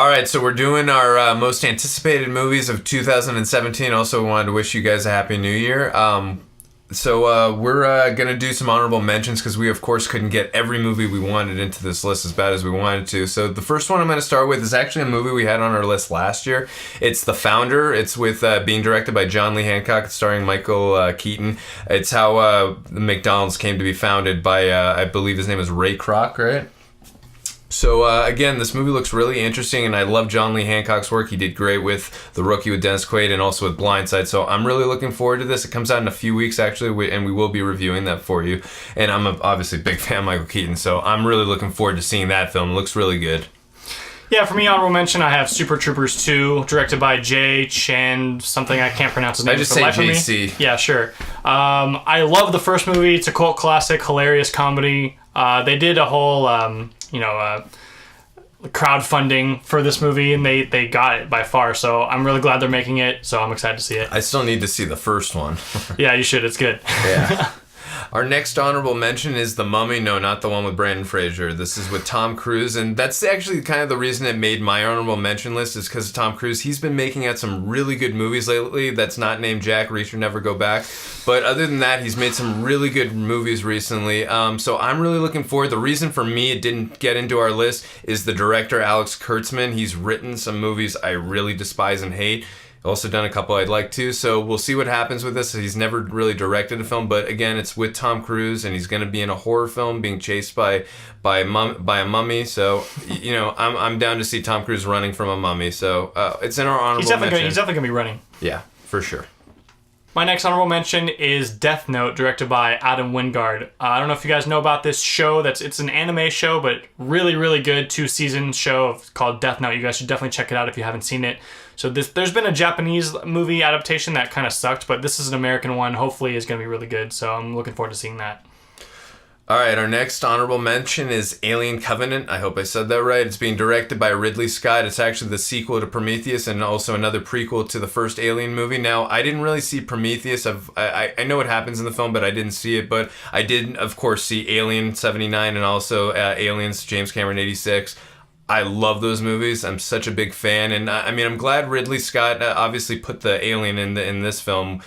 All right, so we're doing our most anticipated movies of 2017. Also, we wanted to wish you guys a happy new year. We're going to do some honorable mentions because we, of course, couldn't get every movie we wanted into this list as bad as we wanted to. So the first one I'm going to start with is actually a movie we had on our list last year. It's The Founder. It's with being directed by John Lee Hancock. It's starring Michael Keaton. It's how the McDonald's came to be founded by, I believe his name is Ray Kroc, right? So, again, this movie looks really interesting, and I love John Lee Hancock's work. He did great with The Rookie with Dennis Quaid and also with Blindside, so I'm really looking forward to this. It comes out in a few weeks, actually, and we will be reviewing that for you. And I'm obviously a big fan of Michael Keaton, so I'm really looking forward to seeing that film. It looks really good. Yeah, for me, honorable mention, I have Super Troopers 2, directed by Jay Chan, something I can't pronounce his name. I just say JC. Yeah, sure. I love the first movie. It's a cult classic, hilarious comedy. They did a whole, crowdfunding for this movie, and they got it by far. So I'm really glad they're making it. So I'm excited to see it. I still need to see the first one. Yeah, you should. It's good. Yeah. Our next honorable mention is The Mummy. No, not the one with Brandon Fraser. This is with Tom Cruise, and that's actually kind of the reason it made my honorable mention list is because of Tom Cruise. He's been making out some really good movies lately that's not named Jack Reacher Never Go Back. But other than that, he's made some really good movies recently. So I'm really looking forward. The reason for me it didn't get into our list is the director, Alex Kurtzman. He's written some movies I really despise and hate. Also done a couple I'd like to, so we'll see what happens with this. He's never really directed a film, but again, it's with Tom Cruise, and he's going to be in a horror film being chased by a mummy. So, you know, I'm down to see Tom Cruise running from a mummy. So it's in our honorable mention. He's definitely going to be running. Yeah, for sure. My next honorable mention is Death Note, directed by Adam Wingard. I don't know if you guys know about this show. It's an anime show, but really, really good 2-season show called Death Note. You guys should definitely check it out if you haven't seen it. So there's been a Japanese movie adaptation that kind of sucked, but this is an American one. Hopefully it's going to be really good, so I'm looking forward to seeing that. All right, our next honorable mention is Alien Covenant. I hope I said that right. It's being directed by Ridley Scott. It's actually the sequel to Prometheus and also another prequel to the first Alien movie. Now, I didn't really see Prometheus. I know what happens in the film, but I didn't see it. But I did, of course, see Alien 79 and also Aliens, James Cameron 86. I love those movies. I'm such a big fan, and I mean, I'm glad Ridley Scott obviously put the alien in this film,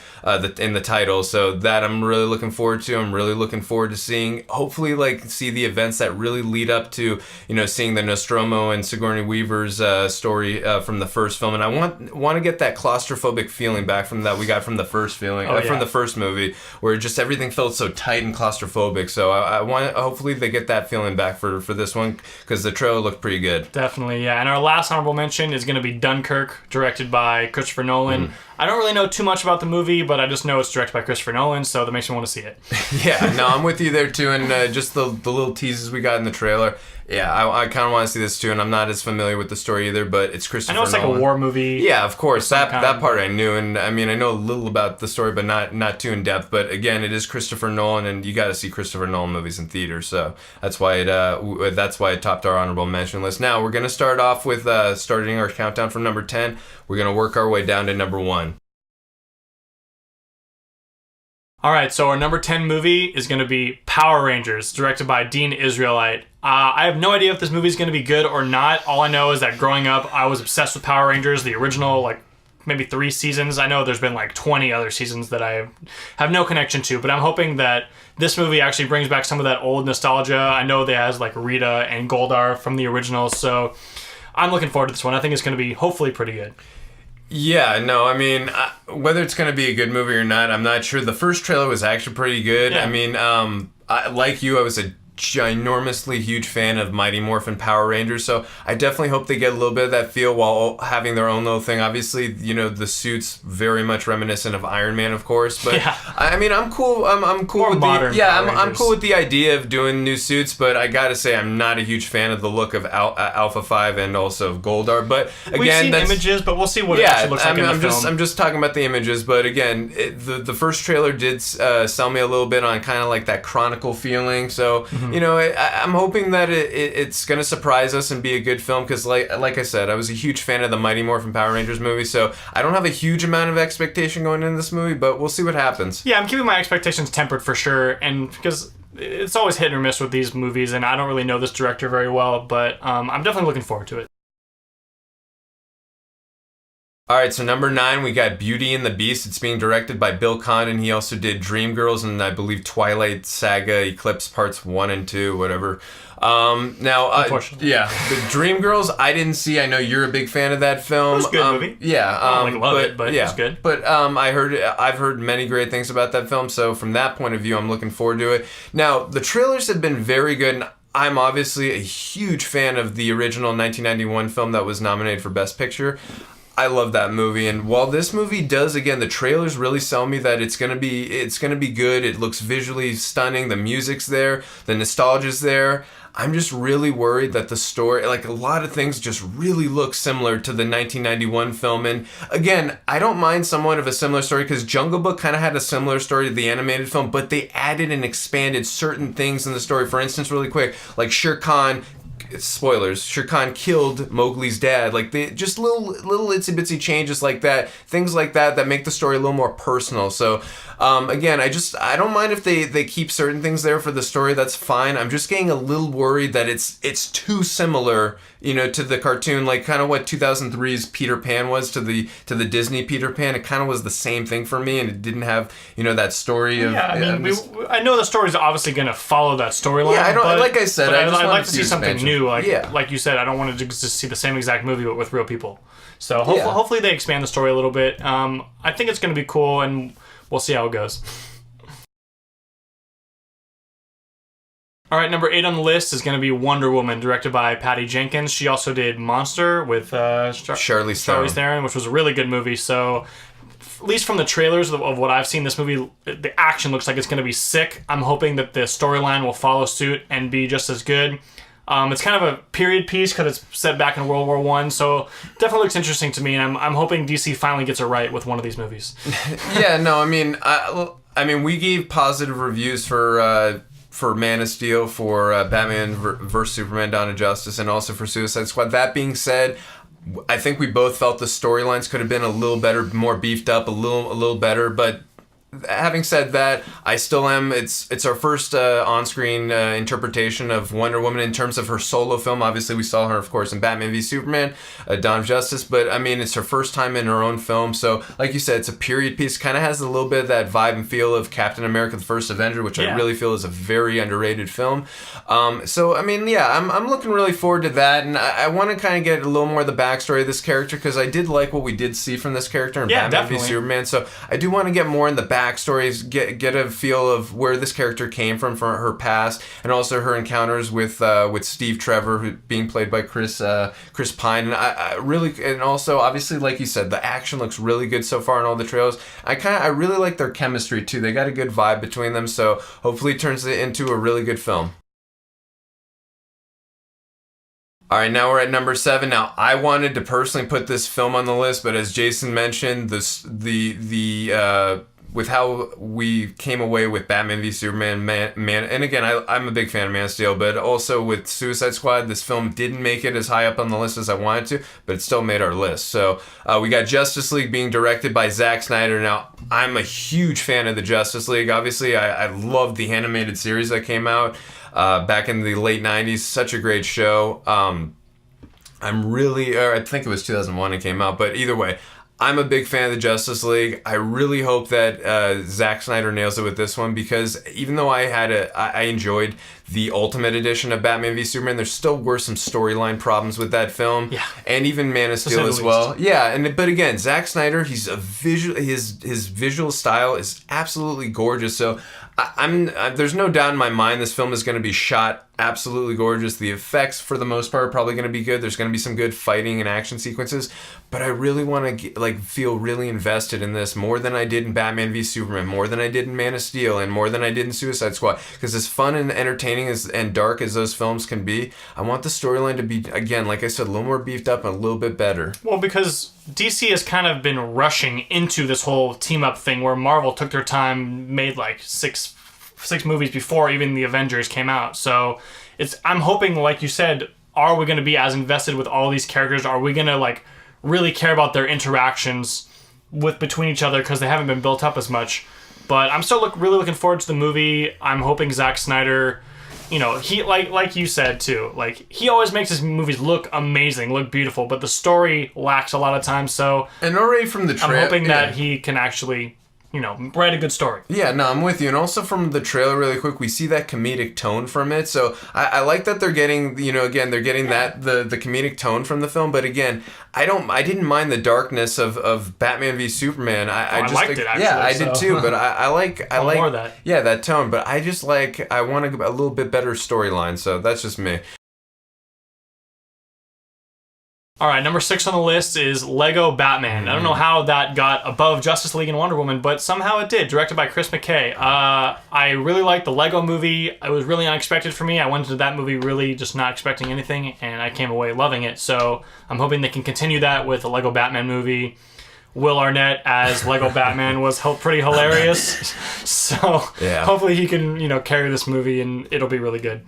in the title. So that I'm really looking forward to. I'm really looking forward to seeing. Hopefully, see the events that really lead up to seeing the Nostromo and Sigourney Weaver's story from the first film. And I want to get that claustrophobic feeling back from that we got from the first from the first movie, where just everything felt so tight and claustrophobic. So I want hopefully they get that feeling back for this one because the trailer looked pretty good. Definitely, yeah. And our last honorable mention is going to be Dunkirk, directed by Christopher Nolan. I don't really know too much about the movie, but I just know it's directed by Christopher Nolan, so that makes me want to see it. Yeah, no, I'm with you there too. And just the little teases we got in the trailer, yeah, I kind of want to see this too. And I'm not as familiar with the story either, but it's Christopher Nolan. I know it's like a war movie. Yeah, of course. That part I knew. And I mean, I know a little about the story, but not too in depth. But again, it is Christopher Nolan, and you got to see Christopher Nolan movies in theaters. So that's why it topped our honorable mention list. Now, we're going to start off with starting our countdown from number 10. We're going to work our way down to number 1. All right, so our number 10 movie is going to be Power Rangers, directed by Dean Israelite. I have no idea if this movie is going to be good or not. All I know is that growing up, I was obsessed with Power Rangers, the original, maybe 3 seasons. I know there's been 20 other seasons that I have no connection to, but I'm hoping that this movie actually brings back some of that old nostalgia. I know they has Rita and Goldar from the original, so I'm looking forward to this one. I think it's going to be hopefully pretty good. Yeah, no, I mean, whether it's going to be a good movie or not, I'm not sure. The first trailer was actually pretty good. Yeah. I mean, like you, I was a ginormously huge fan of Mighty Morphin Power Rangers, so I definitely hope they get a little bit of that feel while having their own little thing. Obviously, the suits very much reminiscent of Iron Man, of course, but yeah. I mean, I'm cool. I'm cool more with modern. I'm cool with the idea of doing new suits, but I gotta say, I'm not a huge fan of the look of Alpha 5 and also of Goldar. But again, we've seen images, but we'll see what it actually looks like in the film. I'm just talking about the images, but again, the first trailer did sell me a little bit on kind of that Chronicle feeling. So I'm hoping that it's going to surprise us and be a good film because, like I said, I was a huge fan of the Mighty Morphin Power Rangers movie, so I don't have a huge amount of expectation going into this movie, but we'll see what happens. Yeah, I'm keeping my expectations tempered for sure, and because it's always hit or miss with these movies, and I don't really know this director very well, but I'm definitely looking forward to it. All right, so number 9, we got Beauty and the Beast. It's being directed by Bill Condon. He also did Dreamgirls and I believe Twilight Saga Eclipse Parts 1 and 2, whatever. Unfortunately. Yeah, the Dreamgirls I didn't see. I know you're a big fan of that film. It was a good movie. Yeah, I don't love it, but it's good. But I've heard many great things about that film. So from that point of view, I'm looking forward to it. Now the trailers have been very good. And I'm obviously a huge fan of the original 1991 film that was nominated for Best Picture. I love that movie, and while this movie does, again, the trailers really sell me that it's gonna be good. It looks visually stunning. The music's there, the nostalgia's there. I'm just really worried that the story, like a lot of things, just really look similar to the 1991 film. And again, I don't mind somewhat of a similar story because Jungle Book kind of had a similar story to the animated film, but they added and expanded certain things in the story. For instance, really quick, like Shere Khan. Spoilers, Shere Khan killed Mowgli's dad. Like, they just little itsy bitsy changes like that, things like that make the story a little more personal. So again, I don't mind if they keep certain things there for the story. That's fine. I'm just getting a little worried that it's too similar, to the cartoon, like kind of what 2003's Peter Pan was to the Disney Peter Pan. It kind of was the same thing for me, and it didn't have that story of. Yeah, I mean, I know the story's obviously going to follow that storyline. Yeah, I don't. Like I said, I'd like to see something new. Yeah. Like you said, I don't want to just see the same exact movie but with real people. So hopefully they expand the story a little bit. I think it's going to be cool, and we'll see how it goes. All right, number 8 on the list is going to be Wonder Woman, directed by Patty Jenkins. She also did Monster with Charlize Theron, which was a really good movie. So, at least from the trailers of what I've seen, this movie, the action looks like it's going to be sick. I'm hoping that the storyline will follow suit and be just as good. It's kind of a period piece because it's set back in World War I, so definitely looks interesting to me, and I'm hoping DC finally gets it right with one of these movies. Yeah, no, I mean, we gave positive reviews for Man of Steel, for Batman vs Superman: Dawn of Justice, and also for Suicide Squad. That being said, I think we both felt the storylines could have been a little better, more beefed up, a little better, but. Having said that, I still am. It's our first on-screen interpretation of Wonder Woman in terms of her solo film. Obviously, we saw her, of course, in Batman v Superman, Dawn of Justice. But I mean, it's her first time in her own film. So, like you said, it's a period piece. Kind of has a little bit of that vibe and feel of Captain America: The First Avenger, which I really feel is a very underrated film. So, I mean, yeah, I'm looking really forward to that, and I want to kind of get a little more of the backstory of this character because I did like what we did see from this character in Batman v Superman. So, I do want to get more in the backstories, get a feel of where this character came from her past, and also her encounters with Steve Trevor, being played by Chris Pine. And I really, and also obviously, like you said, the action looks really good so far in all the trailers. I really like their chemistry too. They got a good vibe between them, so hopefully it turns it into a really good film. All right, now we're at number 7. Now, I wanted to personally put this film on the list, but as Jason mentioned, with how we came away with Batman v Superman, and again, I'm a big fan of Man of Steel, but also with Suicide Squad, this film didn't make it as high up on the list as I wanted to, but it still made our list. So we got Justice League being directed by Zack Snyder. Now, I'm a huge fan of the Justice League. Obviously, I loved the animated series that came out back in the late 90s. Such a great show. I think it was 2001 it came out, but either way, I'm a big fan of the Justice League. I really hope that Zack Snyder nails it with this one, because even though I enjoyed the Ultimate Edition of Batman v Superman, there still were some storyline problems with that film, and even Man of Steel as well. Yeah, but again, Zack Snyder, his visual style is absolutely gorgeous. So there's no doubt in my mind this film is going to be shot absolutely gorgeous. The effects, for the most part, are probably going to be good. There's going to be some good fighting and action sequences, but I really want to feel really invested in this more than I did in Batman v Superman, more than I did in Man of Steel, and more than I did in Suicide Squad. Because as fun and entertaining and dark as those films can be, I want the storyline to be, again, like I said, a little more beefed up and a little bit better. Well, because DC has kind of been rushing into this whole team-up thing where Marvel took their time, made like six movies before even the Avengers came out. So I'm hoping, like you said, are we going to be as invested with all these characters? Are we going to really care about their interactions between each other, because they haven't been built up as much? But I'm still really looking forward to the movie. I'm hoping Zack Snyder he like you said too, like he always makes his movies look amazing, look beautiful, but the story lacks a lot of times. So and already from the I'm hoping that he can actually write a good story. Yeah, no, I'm with you. And also from the trailer, really quick, we see that comedic tone from it. So I like that they're getting, again, they're getting that the comedic tone from the film. But again, I didn't mind the darkness of Batman v Superman. I just liked it actually. Yeah, I did too. But I like more of that. Yeah, that tone. But I just I want a little bit better storyline. So that's just me. All right, number 6 on the list is Lego Batman. I don't know how that got above Justice League and Wonder Woman, but somehow it did, directed by Chris McKay. I really liked the Lego movie. It was really unexpected for me. I went into that movie really just not expecting anything, and I came away loving it. So I'm hoping they can continue that with the Lego Batman movie. Will Arnett as Lego Batman was pretty hilarious. So yeah. Hopefully he can, carry this movie, and it'll be really good.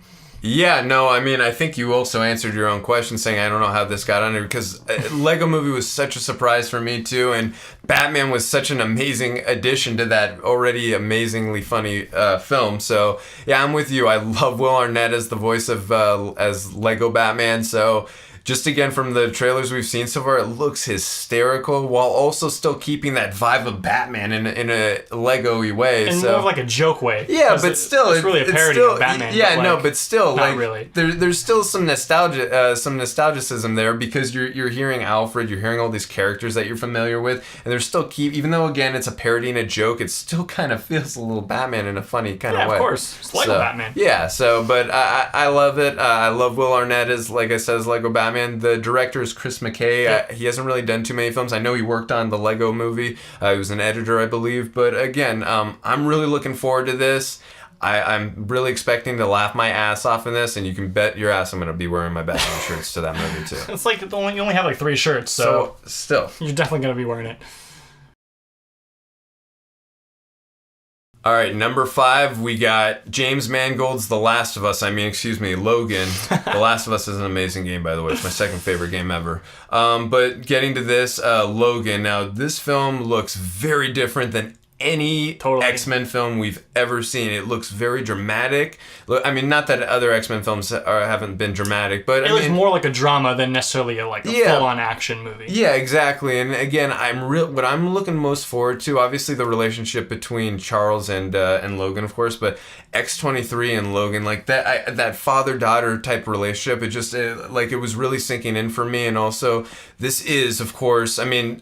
Yeah, no, I mean, I think you also answered your own question saying I don't know how this got under because Lego Movie was such a surprise for me too, and Batman was such an amazing addition to that already amazingly funny film. So yeah, I'm with you. I love Will Arnett as the voice of as Lego Batman. So just again from the trailers we've seen so far, it looks hysterical while also still keeping that vibe of Batman in a Lego-y way. And more of like a joke way. Yeah, but still, it's really a parody of Batman. Yeah, but still, not really. There's still some nostalgia, some nostalgicism there because you're hearing Alfred, you're hearing all these characters that you're familiar with, and they're still even though again it's a parody and a joke, it still kind of feels a little Batman in a funny kind of way. Yeah, of course, it's Lego Batman. Yeah, but I love it. I love Will Arnett as, like I said, as Lego Batman. The director is Chris McKay. Yeah. He hasn't really done too many films. I know he worked on the Lego movie. He was an editor, I believe. But again, I'm really looking forward to this. I'm really expecting to laugh my ass off in this, and you can bet your ass I'm going to be wearing my Batman shirts to that movie too. It's like you only have like 3 shirts, so still. You're definitely going to be wearing it. All right, number 5, we got James Mangold's Logan. The Last of Us is an amazing game, by the way. It's my second favorite game ever. But getting to this, Logan. Now, this film looks very different than any X-Men film we've ever seen. It looks very dramatic. I mean, not that other X-Men films haven't been dramatic, but it looks more like a drama than necessarily a full-on action movie. Yeah, exactly. And again, what I'm looking most forward to, obviously the relationship between Charles and Logan, of course, but X-23 and Logan, like that father-daughter type relationship, it was really sinking in for me. And also, this is, of course, I mean,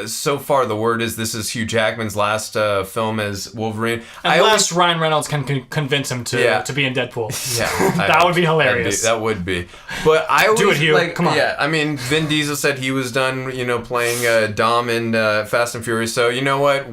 so far the word is this is Hugh Jackman's last film as Wolverine. Unless Ryan Reynolds can convince him to be in Deadpool. Yeah. That would be hilarious. That would be. But I always, do it, Hugh. Come on. Yeah, I mean, Vin Diesel said he was done, playing Dom in Fast and Furious. So you know what?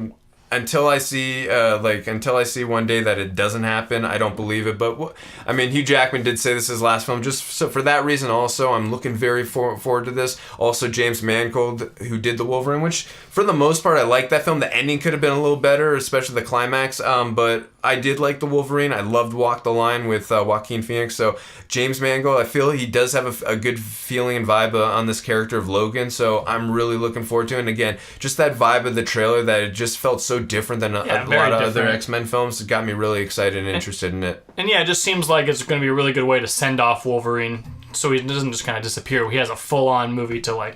Until I see one day that it doesn't happen, I don't believe it. But I mean, Hugh Jackman did say this is his last film, just so for that reason. Also, I'm looking very forward to this. Also, James Mangold, who did the Wolverine, which for the most part I like that film. The ending could have been a little better, especially the climax. But I did like the Wolverine. I loved Walk the Line with Joaquin Phoenix. So James Mangold, I feel he does have a good feeling and vibe on this character of Logan. So I'm really looking forward to it. And again, just that vibe of the trailer that it just felt so different than a lot of other X-Men films. It got me really excited and interested in it. And yeah, it just seems like it's going to be a really good way to send off Wolverine so he doesn't just kind of disappear. He has a full-on movie to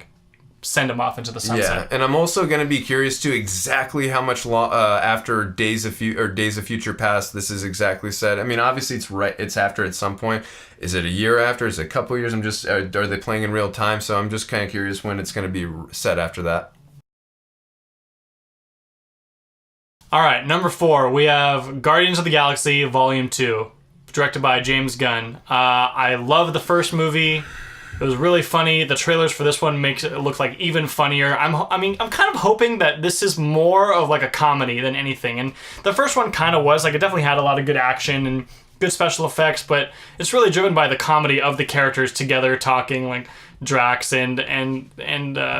send him off into the sunset. Yeah, and I'm also going to be curious too exactly how much after Days of Future Past this is exactly set. I mean, obviously it's after at some point. Is it a year after? Is it a couple years? Are they playing in real time? So I'm just kind of curious when it's going to be set after that. All right, number 4, we have Guardians of the Galaxy Volume 2, directed by James Gunn. I love the first movie. It was really funny. The trailers for this one makes it look like even funnier. I'm kind of hoping that this is more of like a comedy than anything. And the first one kind of was. It definitely had a lot of good action and good special effects, but it's really driven by the comedy of the characters together talking, like Drax and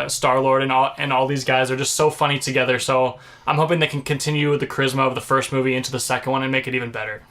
Star-Lord and all these guys are just so funny together. So I'm hoping they can continue with the charisma of the first movie into the second one and make it even better.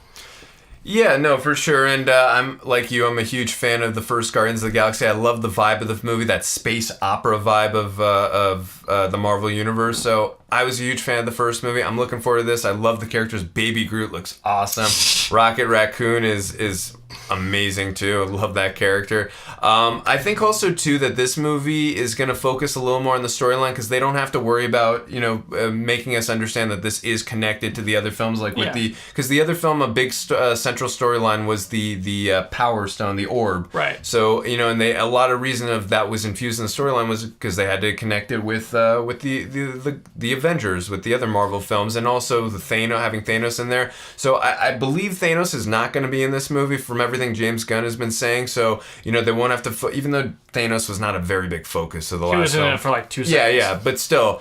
Yeah, no, for sure. And I'm like you. I'm a huge fan of the first Guardians of the Galaxy. I love the vibe of the movie, that space opera vibe of the Marvel Universe. So I was a huge fan of the first movie. I'm looking forward to this. I love the characters. Baby Groot looks awesome. Rocket Raccoon is amazing too. I love that character. I think also too that this movie is going to focus a little more on the storyline because they don't have to worry about making us understand that this is connected to the other films. Like with because the other film, a big central storyline was the Power Stone, the orb. Right. So and a lot of reason of that was infused in the storyline was because they had to connect it with the Avengers, with the other Marvel films, and also the having Thanos in there. So I believe Thanos is not going to be in this movie from everything James Gunn has been saying. So they won't have to even though Thanos was not a very big focus of the last film. He was in it for like 2 seconds. Yeah, but still.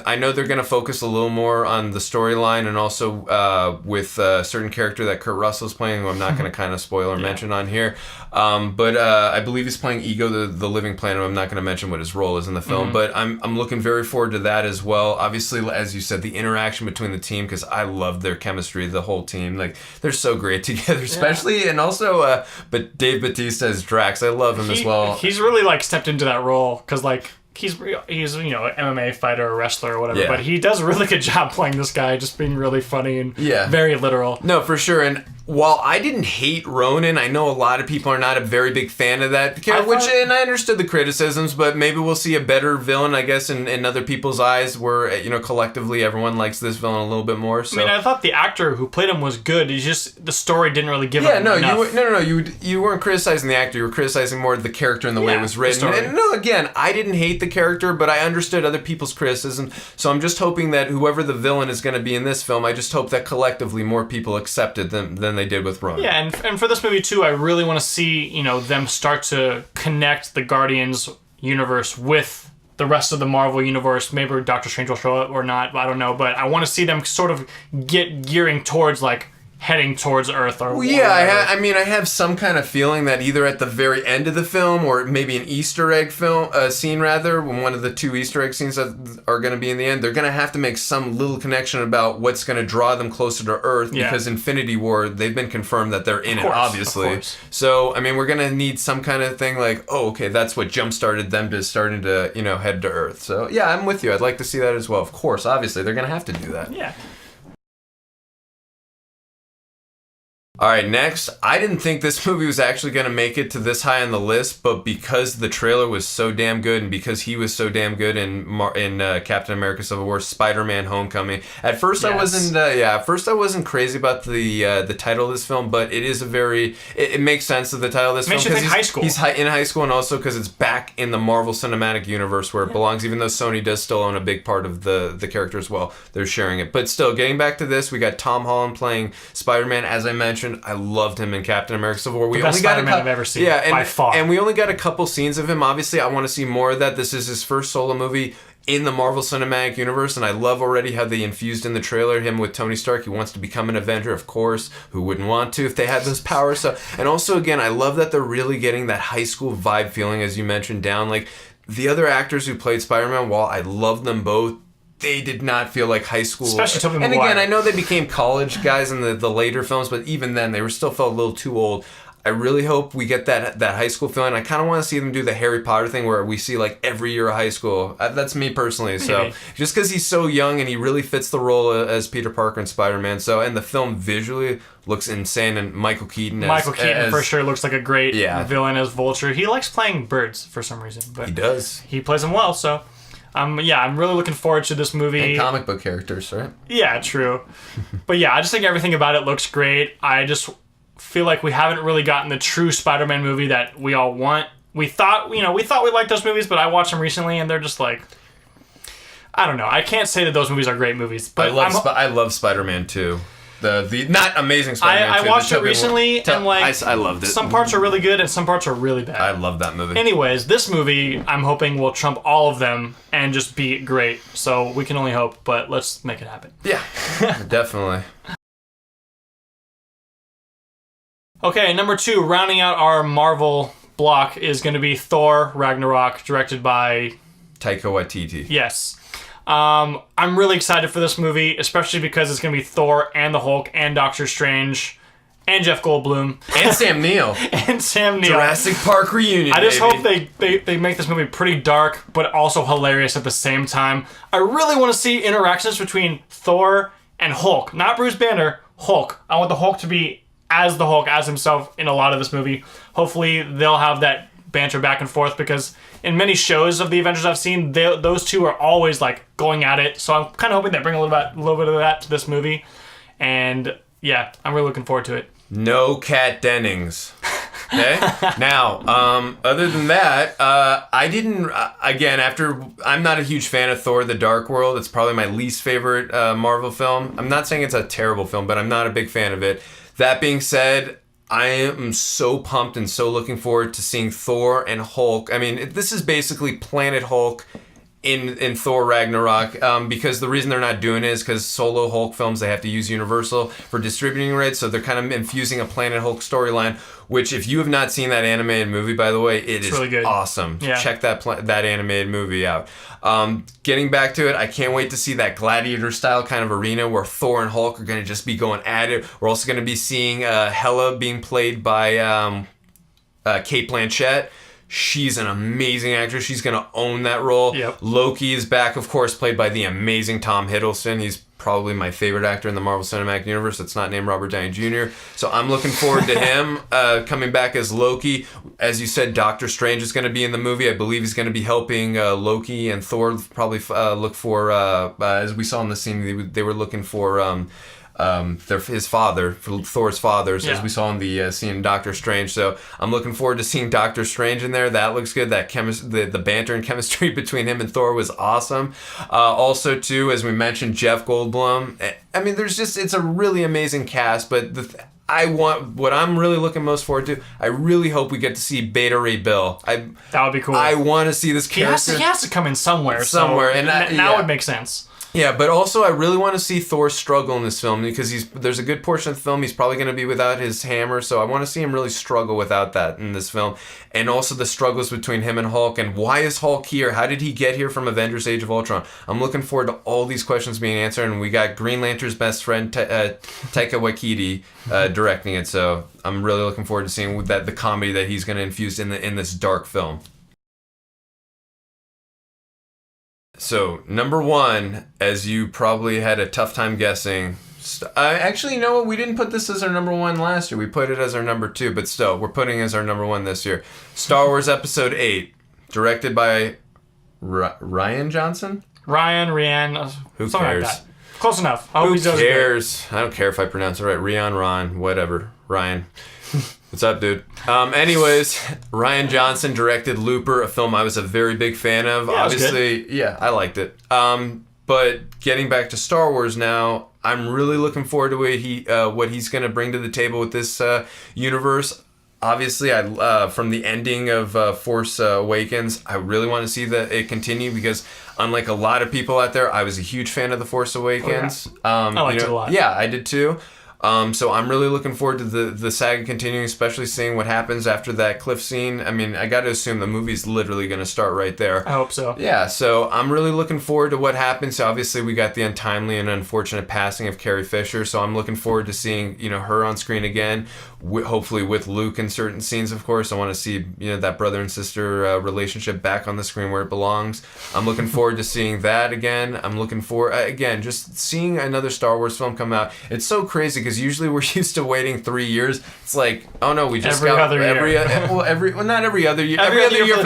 I know they're going to focus a little more on the storyline and also with a certain character that Kurt Russell's playing, who I'm not going to kind of spoil or mention on here. But I believe he's playing Ego, the Living Planet. I'm not going to mention what his role is in the film, but I'm looking very forward to that as well. Obviously, as you said, the interaction between the team, because I love their chemistry, the whole team. Like, they're so great together, especially, and also, but Dave Bautista as Drax. I love him as well. He's really, like, stepped into that role, because, like, he's an MMA fighter or wrestler or whatever, but he does a really good job playing this guy, just being really funny and very literal. No, for sure. And while I didn't hate Ronan, I know a lot of people are not a very big fan of that character, and I understood the criticisms, but maybe we'll see a better villain, I guess, in other people's eyes, where collectively everyone likes this villain a little bit more. So. I mean, I thought the actor who played him was good. It's just the story didn't really give him enough. You weren't criticizing the actor. You were criticizing more the character and the way it was written. And no, again, I didn't hate the character, but I understood other people's criticism. So I'm just hoping that whoever the villain is going to be in this film, I just hope that collectively more people accept it than they did with Ronan. Yeah, and for this movie too, I really want to see them start to connect the Guardians universe with the rest of the Marvel universe. Maybe Doctor Strange will show up or not, I don't know. But I want to see them sort of get gearing towards heading towards Earth or I have some kind of feeling that either at the very end of the film or maybe an Easter egg scene rather, when one of the 2 Easter egg scenes that are going to be in the end, they're going to have to make some little connection about what's going to draw them closer to Earth because Infinity War, they've been confirmed that they're in it, obviously. So, I mean, we're going to need some kind of thing like, that's what jump-started them to starting to, head to Earth. So, yeah, I'm with you. I'd like to see that as well. Of course, obviously, they're going to have to do that. Yeah. All right, next, I didn't think this movie was actually going to make it to this high on the list, but because the trailer was so damn good and because he was so damn good in Captain America: Civil War, SpiderMan Homecoming. At first, I wasn't crazy about the title of this film, but it is it makes sense of the title of this film. Makes you think high school. He's in high school, and also because it's back in the Marvel Cinematic Universe where it belongs, even though Sony does still own a big part of the character as well. They're sharing it. But still, getting back to this, we got Tom Holland playing Spider-Man, as I mentioned. I loved him in Captain America: Civil War. The best Spider-Man I've ever seen, by far. And we only got a couple scenes of him. Obviously, I want to see more of that. This is his first solo movie in the Marvel Cinematic Universe, and I love already how they infused in the trailer him with Tony Stark. He wants to become an Avenger, of course. Who wouldn't want to if they had those powers? So, and also, again, I love that they're really getting that high school vibe feeling, as you mentioned, down. Like, the other actors who played Spider-Man, while I love them both, they did not feel like high school. Especially Tobey And Maguire. again, I know they became college guys in the later films, but even then, they still felt a little too old. I really hope we get that high school feeling. I kind of want to see them do the Harry Potter thing where we see every year of high school. That's me personally. So just because he's so young and he really fits the role as Peter Parker and Spider-Man. So, and the film visually looks insane, and Michael Keaton for sure looks like a great villain as Vulture. He likes playing birds for some reason, but he does. He plays them well. So. I'm really looking forward to this movie. And comic book characters, right? Yeah, true. But yeah, I just think everything about it looks great. I just feel like we haven't really gotten the true Spider-Man movie that we all want. We thought we liked those movies, but I watched them recently and they're just I don't know. I can't say that those movies are great movies, but I love Spider-Man 2. The not Amazing Spider-Man 2. I watched it recently, and I loved it. Some parts are really good, and some parts are really bad. I love that movie. Anyways, this movie, I'm hoping will trump all of them and just be great. So we can only hope, but let's make it happen. Yeah, definitely. Okay, number 2, rounding out our Marvel block is going to be Thor Ragnarok, directed by Taika Waititi. Yes. I'm really excited for this movie, especially because it's going to be Thor and the Hulk and Doctor Strange. and Jeff Goldblum. And Sam Neill. And Sam Neill. Jurassic Park reunion. I just baby. hope they make this movie pretty dark, but also hilarious at the same time. I really want to see interactions between Thor and Hulk. Not Bruce Banner, Hulk. I want the Hulk to be as the Hulk, as himself in a lot of this movie. Hopefully they'll have that banter back and forth, because in many shows of the Avengers I've seen, those two are always like going at it. So I'm kind of hoping they bring a little bit of that to this movie. And yeah, I'm really looking forward to it. No Kat Dennings. Okay. Now, other than that, I didn't. Again, I'm not a huge fan of Thor: The Dark World. It's probably my least favorite Marvel film. I'm not saying it's a terrible film, but I'm not a big fan of it. That being said, I am so pumped and so looking forward to seeing Thor and Hulk. I mean, this is basically Planet Hulk in Thor Ragnarok, because the reason they're not doing it is because solo Hulk films, they have to use Universal for distributing rights, so they're kind of infusing a Planet Hulk storyline, which if you have not seen that animated movie, by the way, it's really good. Awesome. Yeah. Check that animated movie out. Getting back to it, I can't wait to see that gladiator style kind of arena where Thor and Hulk are going to just be going at it. We're also going to be seeing Hela being played by Cate Blanchett. She's an amazing actress. She's going to own that role. Yep. Loki is back, of course, played by the amazing Tom Hiddleston. He's probably my favorite actor in the Marvel Cinematic Universe that's not named Robert Downey Jr. So I'm looking forward to him coming back as Loki. As you said, Doctor Strange is going to be in the movie. I believe he's going to be helping Loki and Thor probably look for, as we saw in the scene, they were looking for... his father, for Thor's fathers, as we saw in the scene in Doctor Strange. So I'm looking forward to seeing Doctor Strange in there. That looks good. That the banter and chemistry between him and Thor was awesome. Also, too, as we mentioned, Jeff Goldblum. I mean, it's a really amazing cast, but what I'm really looking most forward to, I really hope we get to see Beta Ray Bill. That would be cool. I want to see this character. He has to come in somewhere. Somewhere. So now it makes sense. Yeah, but also I really want to see Thor struggle in this film, because there's a good portion of the film he's probably going to be without his hammer, so I want to see him really struggle without that in this film. And also the struggles between him and Hulk, and why is Hulk here? How did he get here from Avengers Age of Ultron? I'm looking forward to all these questions being answered, and we got Green Lantern's best friend, Taika Waititi, directing it, so I'm really looking forward to seeing the comedy that he's going to infuse in this dark film. So, number one, as you probably had a tough time guessing, actually, you know what? We didn't put this as our number one last year. We put it as our number two, but still, we're putting it as our number one this year. Star Wars Episode 8, directed by Rian Johnson? Rian, who something cares? like that. Close enough. I hope Who cares? I don't care if I pronounce it right. Ron, whatever. Ryan. What's up, dude? Anyways, Rian Johnson directed Looper, a film I was a very big fan of. Yeah, obviously, yeah, I liked it. But getting back to Star Wars now, I'm really looking forward to what he's going to bring to the table with this universe. Obviously, from the ending of Force Awakens, I really want to see it continue, because unlike a lot of people out there, I was a huge fan of The Force Awakens. Oh, yeah. I liked it a lot. Yeah, I did too. So I'm really looking forward to the saga continuing, especially seeing what happens after that cliff scene. I mean, I got to assume the movie's literally going to start right there. I hope so. Yeah, so I'm really looking forward to what happens. So obviously, we got the untimely and unfortunate passing of Carrie Fisher, so I'm looking forward to seeing her on screen again, hopefully with Luke in certain scenes, of course. I want to see that brother and sister relationship back on the screen where it belongs. I'm looking forward to seeing that again. I'm looking for again, just seeing another Star Wars film come out. It's so crazy, because usually we're used to waiting 3 years. It's like, oh no, we just not every other year. Every other year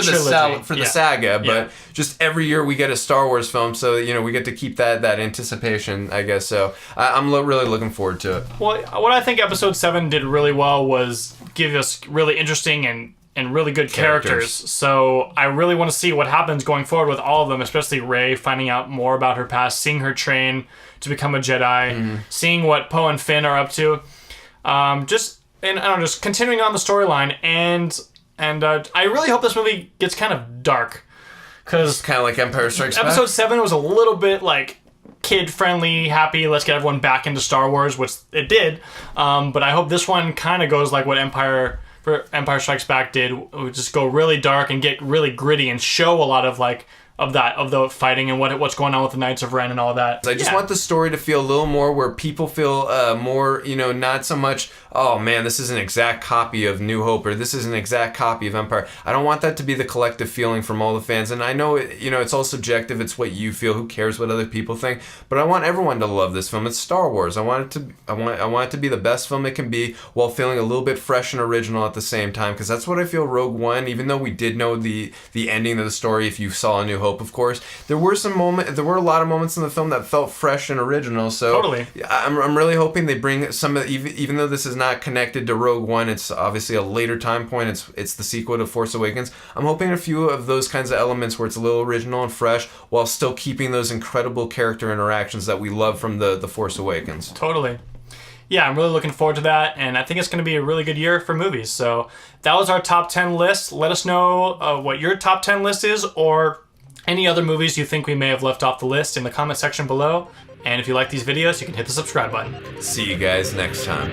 for the saga, but just every year we get a Star Wars film, so we get to keep that anticipation, I guess. So I'm really looking forward to it. Well, what I think Episode 7 did really well was give us really interesting and really good characters. So I really want to see what happens going forward with all of them, especially Rey, finding out more about her past, seeing her train to become a Jedi, seeing what Poe and Finn are up to. Just continuing on the storyline, and I really hope this movie gets kind of dark, because kind of like Empire Strikes Back. Episode 7 was a little bit like kid-friendly, happy, let's get everyone back into Star Wars, which it did. But I hope this one kind of goes like what Empire Strikes Back did, just go really dark and get really gritty and show a lot of like of the fighting and what's going on with the Knights of Ren and all that. I just want the story to feel a little more where people feel more, not so much, oh man, this is an exact copy of New Hope, or this is an exact copy of Empire. I don't want that to be the collective feeling from all the fans. And I know, it's all subjective. It's what you feel. Who cares what other people think? But I want everyone to love this film. It's Star Wars. I want it to be the best film it can be while feeling a little bit fresh and original at the same time. Because that's what I feel Rogue One, even though we did know the ending of the story, if you saw A New Hope, of course, there were a lot of moments in the film that felt fresh and original. So totally. I'm really hoping they bring some of, even though this is not connected to Rogue One, it's obviously a later time point. It's the sequel to Force Awakens. I'm hoping a few of those kinds of elements where it's a little original and fresh while still keeping those incredible character interactions that we love from the Force Awakens. Totally. Yeah, I'm really looking forward to that, and I think it's going to be a really good year for movies. So that was our top 10 list. Let us know what your top 10 list is, or any other movies you think we may have left off the list in the comment section below. And if you like these videos, you can hit the subscribe button. See you guys next time.